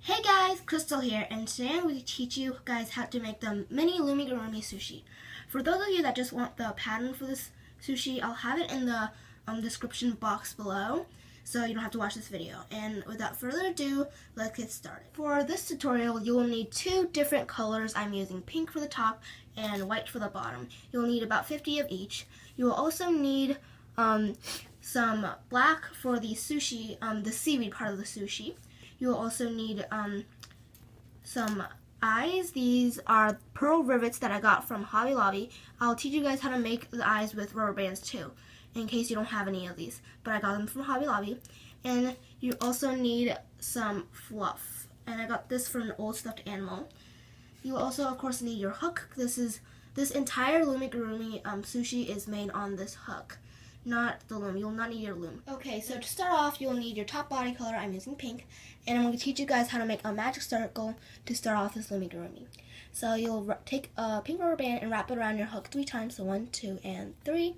Hey guys, Crystal here, and today I'm going to teach you guys how to make the mini Loomigurumi sushi. For those of you that just want the pattern for this sushi, I'll have it in the description box below, so you don't have to watch this video. And without further ado, let's get started. For this tutorial, you will need two different colors. I'm using pink for the top and white for the bottom. You'll need about 50 of each. You will also need some black for the sushi, the seaweed part of the sushi. You will also need some eyes. These are pearl rivets that I got from Hobby Lobby. I'll teach you guys how to make the eyes with rubber bands too, in case you don't have any of these. But I got them from Hobby Lobby. And you also need some fluff. And I got this from an old stuffed animal. You will also, of course, need your hook. This entire Loomigurumi sushi is made on this hook, not the loom. You'll not need your loom. Okay, so to start off, you'll need your top body color. I'm using pink, and I'm going to teach you guys how to make a magic circle to start off this Loomigurumi. So you'll take a pink rubber band and wrap it around your hook 3 times, so 1, 2, and 3.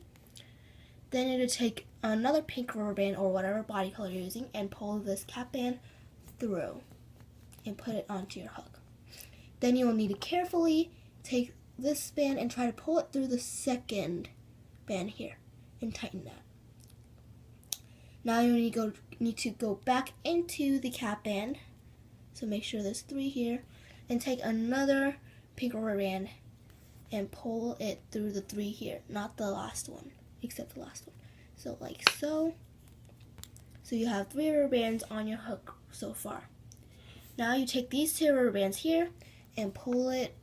Then you're going to take another pink rubber band or whatever body color you're using and pull this cap band through and put it onto your hook. Then you will need to carefully take this band and try to pull it through the second band here and tighten that. Now you need to go back into the cap band, so make sure there's 3 here, and take another pink rubber band and pull it through the 3 here, not the last one, except the last one. So like so. So you have 3 rubber bands on your hook so far. Now you take these 2 rubber bands here and pull it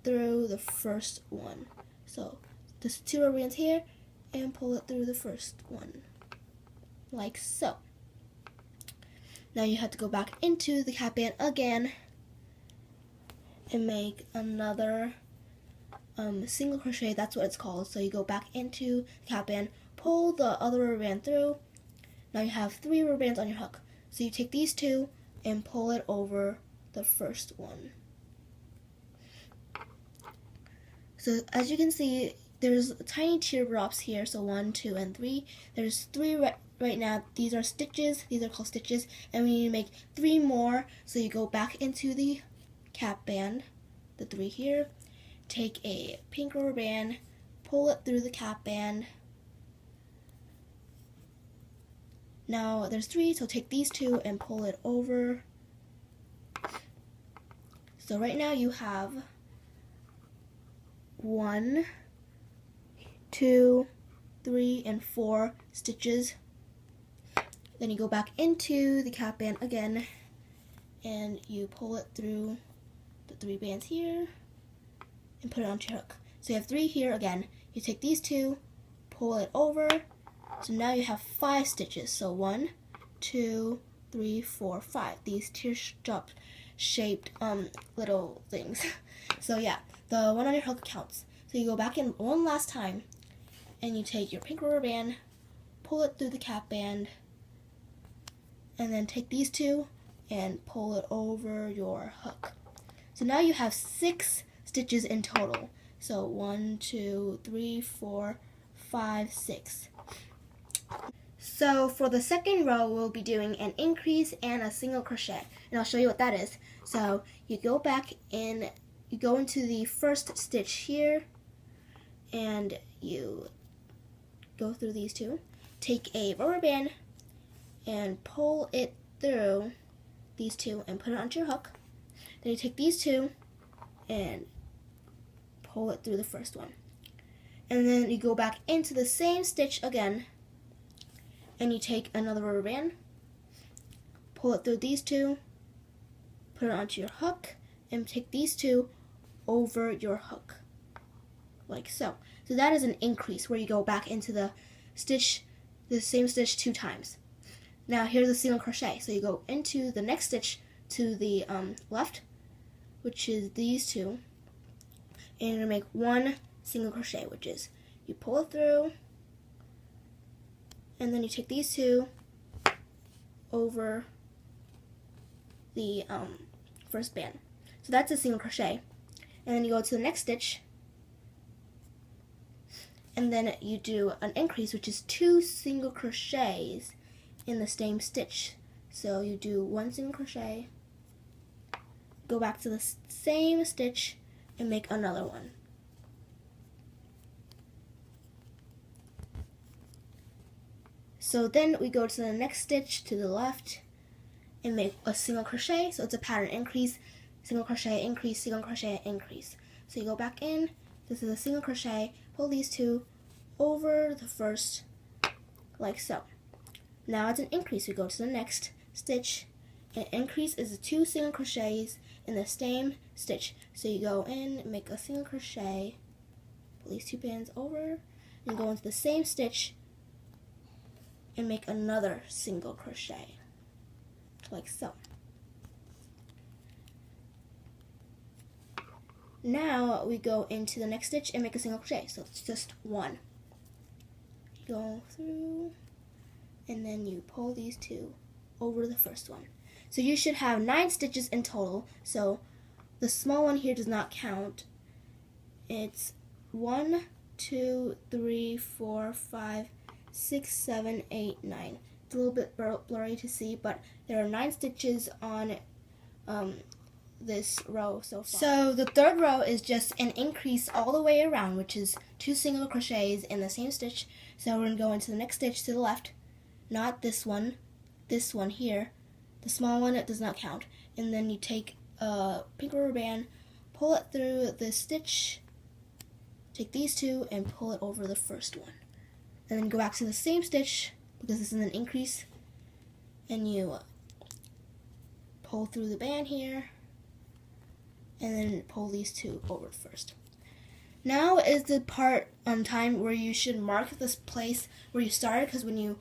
through the first one. So there's 2 rubber bands here, and pull it through the first one, like so. Now you have to go back into the cap band again and make another single crochet. That's what it's called. So you go back into the cap band, pull the other rubber band through. Now you have 3 rubber bands on your hook. So you take these 2 and pull it over the first one. So as you can see, there's tiny teardrops here, so 1, 2, and 3. There's 3 right now. These are stitches. These are called stitches, and we need to make 3 more. So you go back into the cap band, the 3 here. Take a pink rubber band, pull it through the cap band. Now there's 3, so take these 2 and pull it over. So right now you have 1, 2, 3, and 4 stitches. Then you go back into the cap band again and you pull it through the 3 bands here and put it onto your hook. So you have 3 here again. You take these 2, pull it over. So now you have 5 stitches. So 1, 2, 3, 4, 5. These teardrop shaped little things. So yeah, the one on your hook counts. So you go back in one last time and you take your pink rubber band, pull it through the cap band, and then take these 2 and pull it over your hook. So now you have 6 stitches in total. So 1, 2, 3, 4, 5, 6. So for the second row, we'll be doing an increase and a single crochet, and I'll show you what that is. So you go back in, you go into the first stitch here, and you go through these 2. Take a rubber band and pull it through these 2 and put it onto your hook. Then you take these 2 and pull it through the first one. And then you go back into the same stitch again, and you take another rubber band, pull it through these 2, put it onto your hook, and take these 2 over your hook, like so. So that is an increase where you go back into the stitch, the same stitch 2 times. Now here's a single crochet. So you go into the next stitch to the left, which is these 2, and you're going to make 1 single crochet, which is you pull it through, and then you take these 2 over the first band. So that's a single crochet. And then you go to the next stitch, and then you do an increase, which is 2 single crochets in the same stitch. So you do 1 single crochet, go back to the same stitch and make another one. So then we go to the next stitch to the left and make a single crochet. So it's a pattern increase, single crochet, increase, single crochet, increase. So you go back in, this is a single crochet, pull these two over the first like so. Now it's an increase. We go to the next stitch. An increase is 2 single crochets in the same stitch. So you go in, make a single crochet, pull these 2 bands over, and go into the same stitch and make another single crochet, like so. Now we go into the next stitch and make a single crochet, so it's just 1. Go through, and then you pull these 2 over the first one. So you should have 9 stitches in total, so the small one here does not count. It's 1, 2, 3, 4, 5, 6, 7, 8, 9. It's a little bit blurry to see, but there are 9 stitches on this row so far. So the third row is just an increase all the way around, which is 2 single crochets in the same stitch. So we're going to go into the next stitch to the left, not this one here. The small one, it does not count. And then you take a pink rubber band, pull it through this stitch, take these 2 and pull it over the first one. And then go back to the same stitch, because this is an increase, and you pull through the band here, and then pull these 2 over first. Now is the part time where you should mark this place where you started, because when you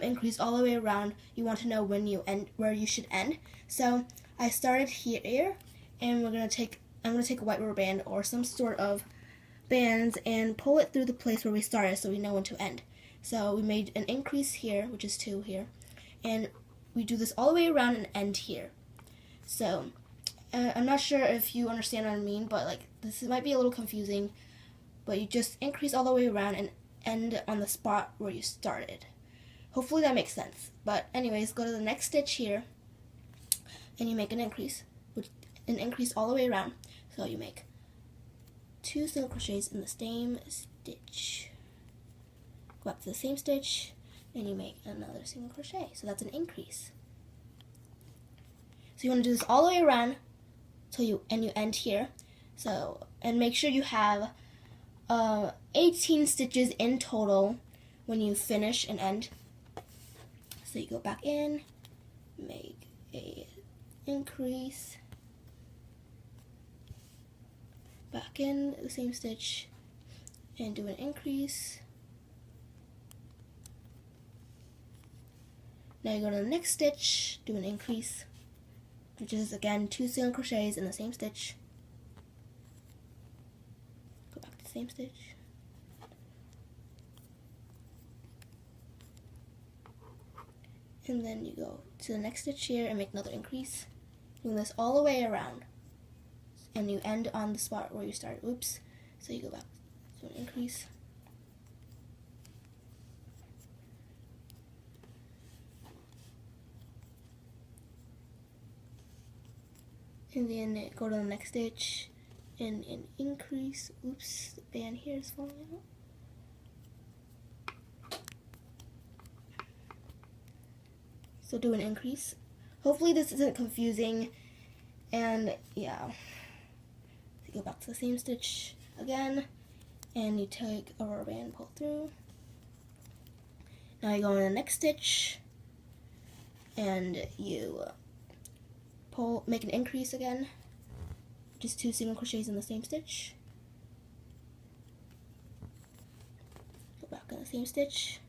increase all the way around, you want to know when you end, where you should end. So I started here, and I'm gonna take a white rubber band or some sort of bands and pull it through the place where we started, so we know when to end. So we made an increase here, which is 2 here, and we do this all the way around and end here. So I'm not sure if you understand what I mean, but like this might be a little confusing, but you just increase all the way around and end on the spot where you started. Hopefully that makes sense. But anyways, go to the next stitch here, and you make an increase all the way around. So you make 2 single crochets in the same stitch. Go back to the same stitch, and you make another single crochet. So that's an increase. So you want to do this all the way around till you end here. So, and make sure you have 18 stitches in total when you finish and end. So you go back in, make a increase, back in the same stitch, and do an increase. Now you go to the next stitch, do an increase, which is again 2 single crochets in the same stitch. Go back to the same stitch. And then you go to the next stitch here and make another increase, doing this all the way around, and you end on the spot where you started. Oops. So you go back to an increase, and then go to the next stitch and an increase. Oops, the band here is falling out. So do an increase. Hopefully this isn't confusing, and yeah. So you go back to the same stitch again, and you take a rubber band, pull through. Now you go in the next stitch, and you make an increase again, just 2 single crochets in the same stitch. Go back in the same stitch,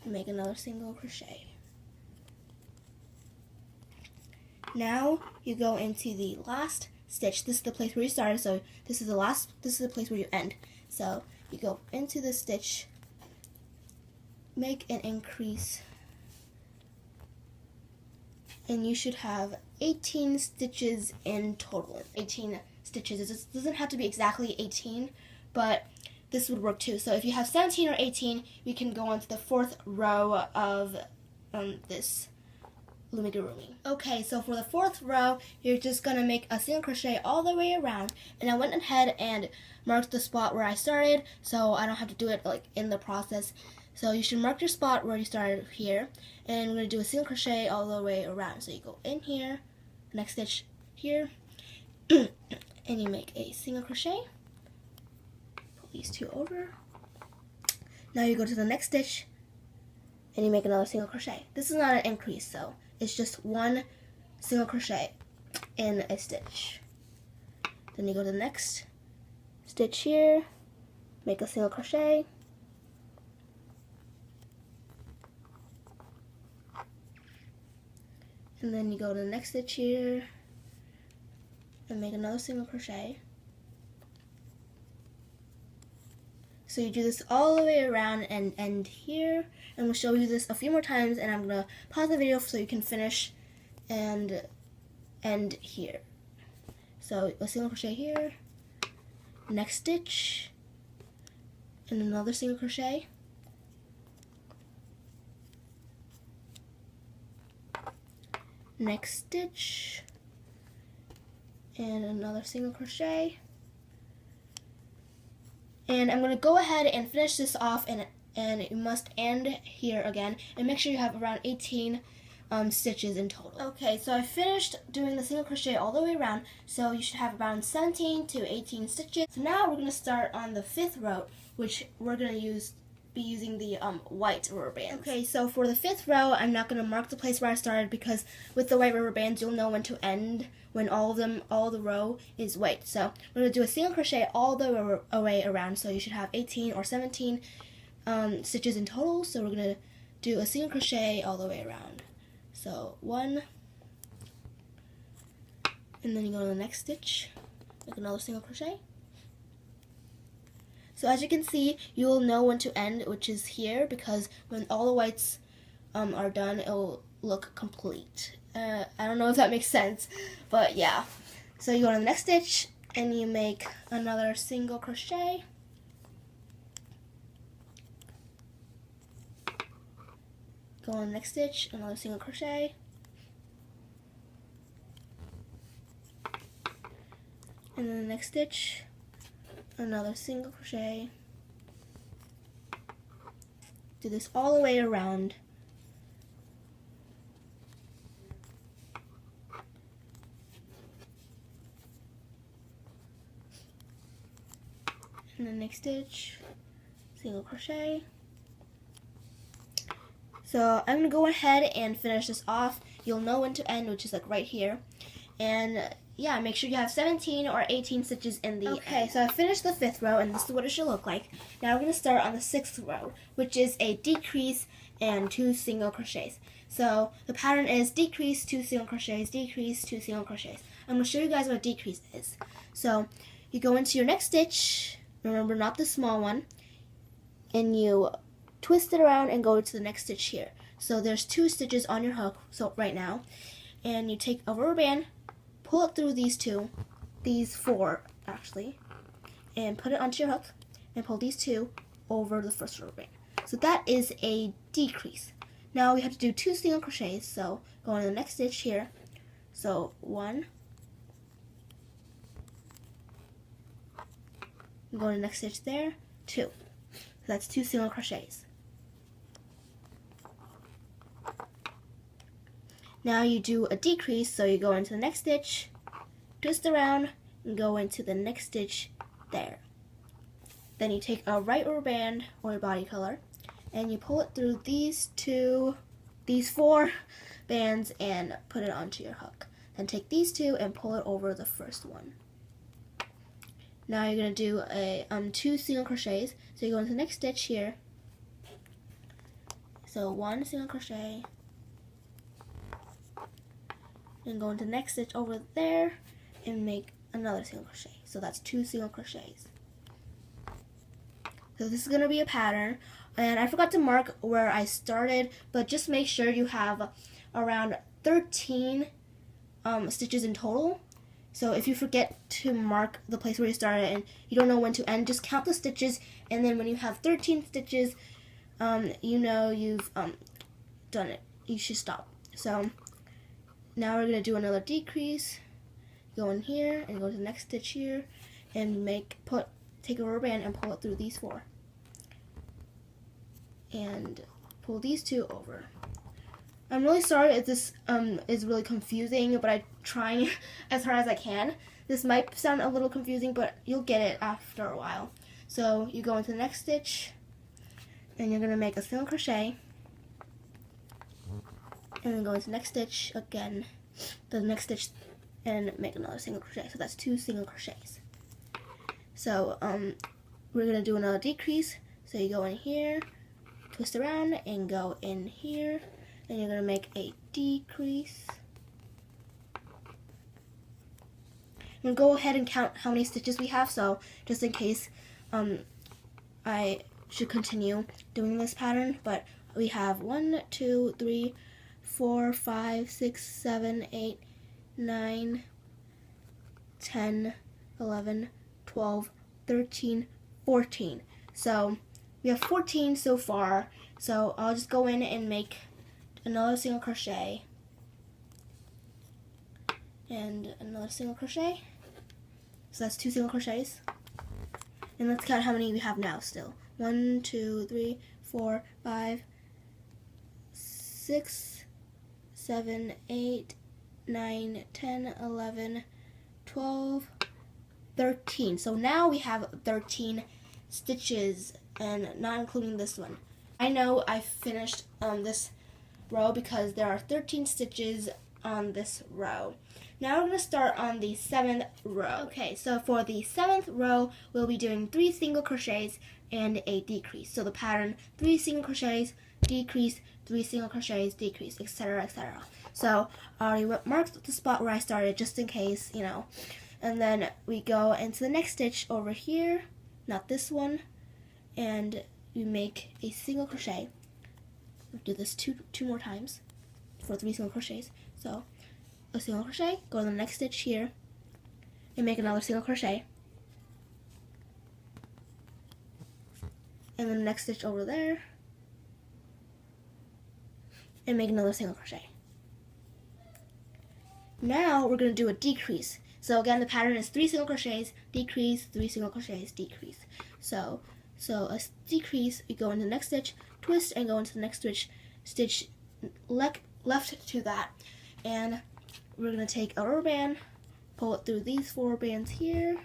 and make another single crochet. Now you go into the last stitch. This is the place where you started, so this is the place where you end. So you go into the stitch, make an increase, and you should have 18 stitches in total. 18 stitches. It doesn't have to be exactly 18, but this would work too. So if you have 17 or 18, we can go on to the 4th row of this Loomigurumi. Okay, so for the fourth row, you're just gonna make a single crochet all the way around. And I went ahead and marked the spot where I started, so I don't have to do it like in the process. So you should mark your spot where you started here, and we're gonna do a single crochet all the way around. So you go in here, next stitch here, and you make a single crochet. Pull these two over. Now you go to the next stitch, and you make another single crochet. This is not an increase, so it's just one single crochet in a stitch. Then you go to the next stitch here, make a single crochet, and then you go to the next stitch here and make another single crochet. So you do this all the way around and end here, and we'll show you this a few more times, and I'm going to pause the video so you can finish and end here. So a single crochet here, next stitch, and another single crochet, next stitch, and another single crochet. And I'm going to go ahead and finish this off, and you must end here again, and make sure you have around 18 stitches in total. Okay, so I finished doing the single crochet all the way around, so you should have around 17 to 18 stitches. So now we're going to start on the fifth row, which we're going to be using the white rubber bands. Okay, so for the fifth row, I'm not going to mark the place where I started, because with the white rubber bands, you'll know when to end when all the row is white. So we're going to do a single crochet all the way around, so you should have 18 or 17 stitches in total. So we're going to do a single crochet all the way around. So one, and then you go to the next stitch, make another single crochet. So as you can see, you'll know when to end, which is here, because when all the whites are done, it will look complete. I don't know if that makes sense, but yeah. So you go to the next stitch, and you make another single crochet. Go on the next stitch, another single crochet. And then the next stitch, another single crochet. Do this all the way around. And the next stitch, single crochet. So I'm going to go ahead and finish this off. You'll know when to end, which is like right here. And yeah, make sure you have 17 or 18 stitches in the end. So I finished the fifth row, and this is what it should look like. Now we're going to start on the sixth row, which is a decrease and 2 single crochets. So the pattern is decrease, 2 single crochets, decrease, 2 single crochets. I'm going to show you guys what a decrease is. So you go into your next stitch, remember not the small one, and you twist it around and go to the next stitch here. So there's 2 stitches on your hook, so right now, and you take a rubber band, pull it through these 4 actually, and put it onto your hook, and pull these 2 over the first rubber band. So that is a decrease. Now we have to do 2 single crochets, so go on to the next stitch here. So 1, go to the next stitch there, 2. So that's 2 single crochets. Now you do a decrease, so you go into the next stitch, twist around, and go into the next stitch there. Then you take a right rubber band or a body color, and you pull it through these 4 bands and put it onto your hook. Then take these 2 and pull it over the first one. Now you're going to do a 2 single crochets. So you go into the next stitch here. So 1 single crochet, and go into the next stitch over there and make another single crochet. So that's 2 single crochets. So this is going to be a pattern, and I forgot to mark where I started, but just make sure you have around 13 stitches in total. So if you forget to mark the place where you started and you don't know when to end, just count the stitches, and then when you have 13 stitches, you know you've done it. You should stop. So now we're going to do another decrease. Go in here and go to the next stitch here and take a rubber band and pull it through these 4. And pull these 2 over. I'm really sorry if this is really confusing, but I'm trying as hard as I can. This might sound a little confusing, but you'll get it after a while. So you go into the next stitch and you're going to make a single crochet. And then go into the next stitch again, the next stitch, and make another single crochet. So that's 2 single crochets. So we're going to do another decrease. So you go in here, twist around, and go in here. And you're going to make a decrease. And go ahead and count how many stitches we have, so just in case I should continue doing this pattern. But we have 1, 2, 3, 4, 5, 6, 7, 8, 9, 10, 11, 12, 13, 14. So we have 14 so far. So I'll just go in and make another single crochet and another single crochet. So that's 2 single crochets. And let's count how many we have now still. 1, 2, 3, 4, 5, 6, 7, 8, 9, 10, 11, 12, 13. So now we have 13 stitches, and not including this one. I know I finished this row because there are 13 stitches on this row. Now we're going to start on the 7th row. Okay, so for the 7th row, we'll be doing 3 single crochets and a decrease. So the pattern, 3 single crochets, decrease, 3 single crochets, decrease, etc., etc. So I already marked the spot where I started just in case, you know. And then we go into the next stitch over here, not this one, and we make a single crochet. We'll do this two more times for 3 single crochets. So a single crochet, go to the next stitch here, and make another single crochet. And then the next stitch over there, and make another single crochet. Now we're going to do a decrease. So again, the pattern is 3 single crochets, decrease, 3 single crochets, decrease. So a decrease, we go into the next stitch, twist, and go into the next stitch left to that. And we're going to take a rubber band, pull it through these 4 bands here,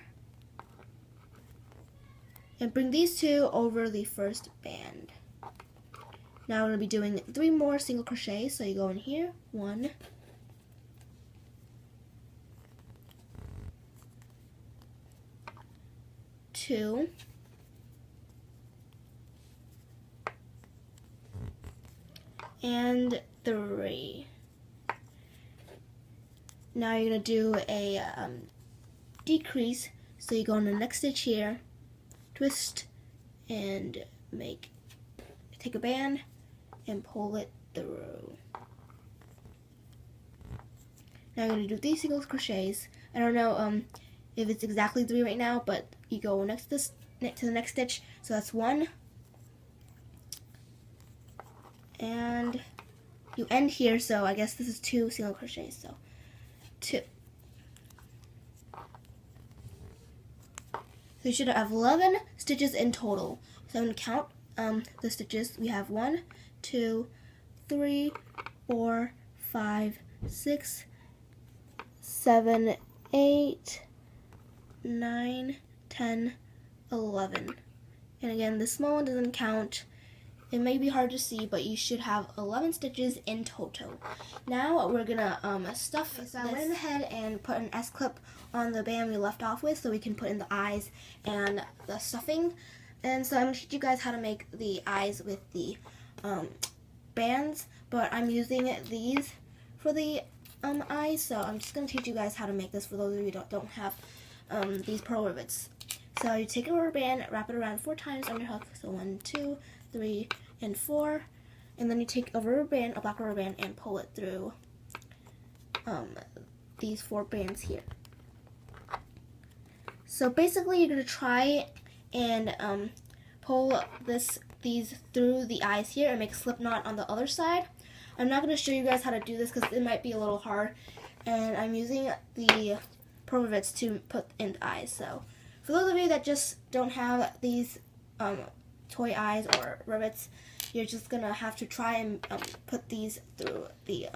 and bring these 2 over the first band. Now we're going to be doing 3 more single crochets. So you go in here, 1, 2, and 3. Now you're going to do a decrease. So you go in the next stitch here, twist, and take a band and pull it through. Now I'm going to do these single crochets. I don't know if it's exactly 3 right now, but you go next to the next stitch. So that's 1, and you end here. So I guess this is 2 single crochets. So 2. So you should have 11 stitches in total. So I'm going to count the stitches. We have 1, 2, 3, 4, 5, 6, 7, 8, 9, 10, 11. And again, the small one doesn't count. It may be hard to see, but you should have 11 stitches in total. Now we're gonna stuff this. So I went ahead and put an S-clip on the band we left off with so we can put in the eyes and the stuffing. And so I'm gonna teach you guys how to make the eyes with the bands, but I'm using these for the eyes, so I'm just gonna teach you guys how to make this for those of you who don't have these pearl rivets. So you take a rubber band, wrap it around 4 times on your hook. So 1, 2, 3, and 4, and then you take a rubber band, a black rubber band, and pull it through these 4 bands here. So basically, you're gonna try and pull these through the eyes here and make a slip knot on the other side. I'm not going to show you guys how to do this because it might be a little hard. And I'm using the purple rivets to put in the eyes. So for those of you that just don't have these toy eyes or rivets, you're just going to have to try and put these through the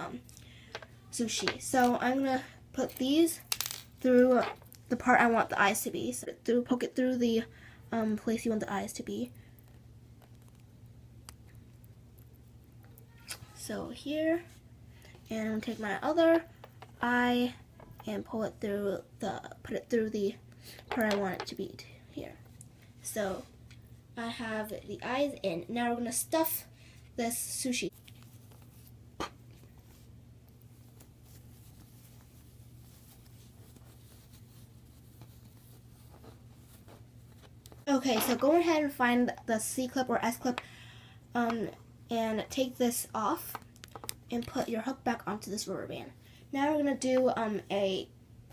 sushi. So I'm going to put these through the part I want the eyes to be. So poke it through the place you want the eyes to be. So here, and I'm going to take my other eye and put it through the part I want it to be here. So I have the eyes in. Now we're going to stuff this sushi. Okay, so go ahead and find the C-clip or S-clip and take this off and put your hook back onto this rubber band. Now we're going to do a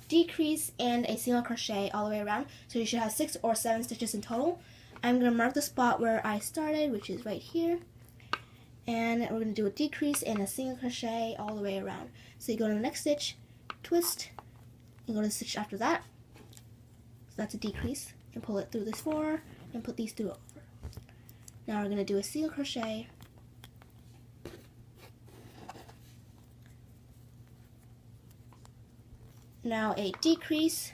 decrease and a single crochet all the way around. So you should have 6 or 7 stitches in total. I'm going to mark the spot where I started, which is right here. And we're going to do a decrease and a single crochet all the way around. So you go to the next stitch, twist, and go to the stitch after that. So that's a decrease. And pull it through this 4 and put these 2 over. Now we're going to do a single crochet. Now a decrease,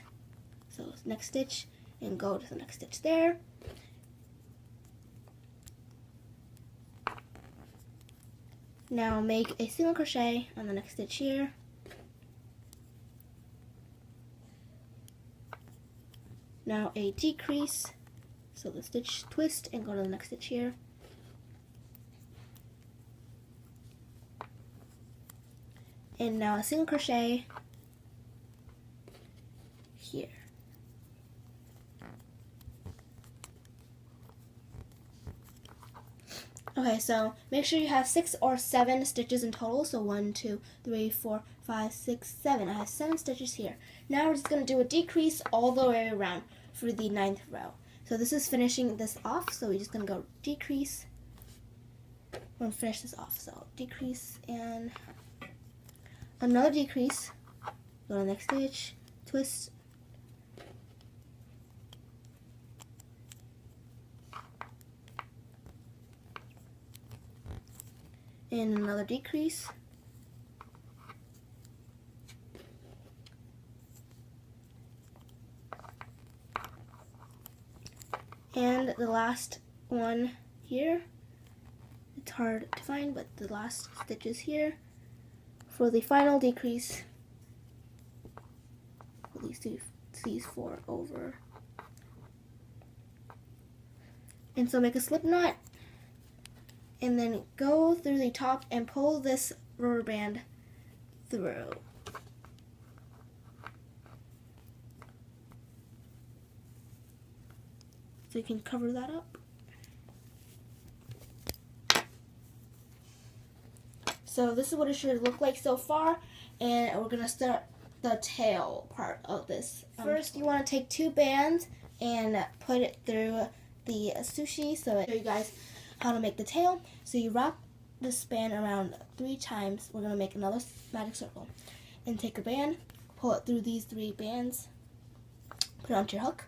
so next stitch, and go to the next stitch there. Now make a single crochet on the next stitch here. Now a decrease, so the stitch twist and go to the next stitch here. And now a single crochet here. Okay, so make sure you have 6 or 7 stitches in total. So 1, 2, 3, 4, 5, 6, 7. I have 7 stitches here. Now we're just going to do a decrease all the way around for the 9th row. So this is finishing this off. So we're just going to go decrease. We're going to finish this off. So decrease and another decrease. Go to the next stitch, twist. And another decrease. And the last one here, it's hard to find, but the last stitch is here. For the final decrease, put these 4 over. And so make a slip knot. And then go through the top and pull this rubber band through. So you can cover that up. So this is what it should look like so far, and we're going to start the tail part of this. First, you want to take 2 bands and put it through the sushi, so I'll show you guys how to make the tail. So you wrap the span around 3 times. We're going to make another magic circle. And take a band, pull it through these 3 bands, put it onto your hook,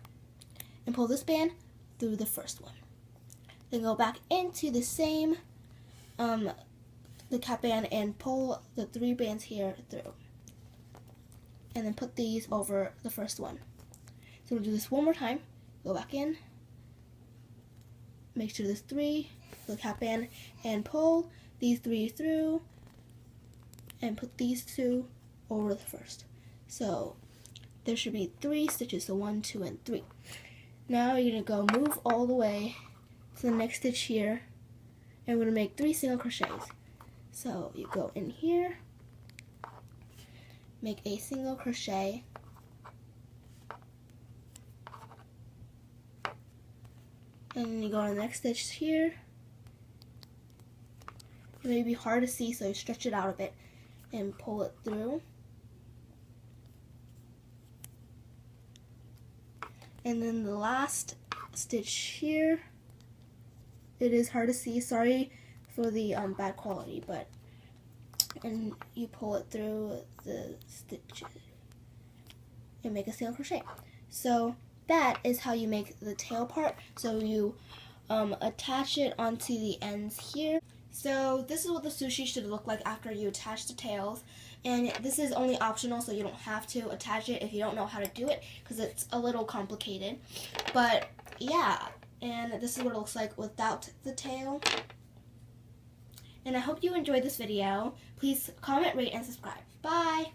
and pull this band through the first one. Then go back into the same the cap band and pull the 3 bands here through. And then put these over the first one. So we'll do this one more time. Go back in, make sure there's 3, the cap band, and pull these 3 through, and put these 2 over the first. So there should be 3 stitches, so 1, 2, and 3. Now you're going to go move all the way to the next stitch here, and we're going to make 3 single crochets. So you go in here, make a single crochet, and then you go to the next stitch here. It may be hard to see, so you stretch it out a bit and pull it through. And then the last stitch here, it is hard to see. Sorry for the bad quality, but and you pull it through the stitches and make a single crochet. So that is how you make the tail part. So you attach it onto the ends here. So this is what the sushi should look like after you attach the tails, and this is only optional, so you don't have to attach it if you don't know how to do it, because it's a little complicated. But yeah, and this is what it looks like without the tail. And I hope you enjoyed this video. Please comment, rate, and subscribe. Bye!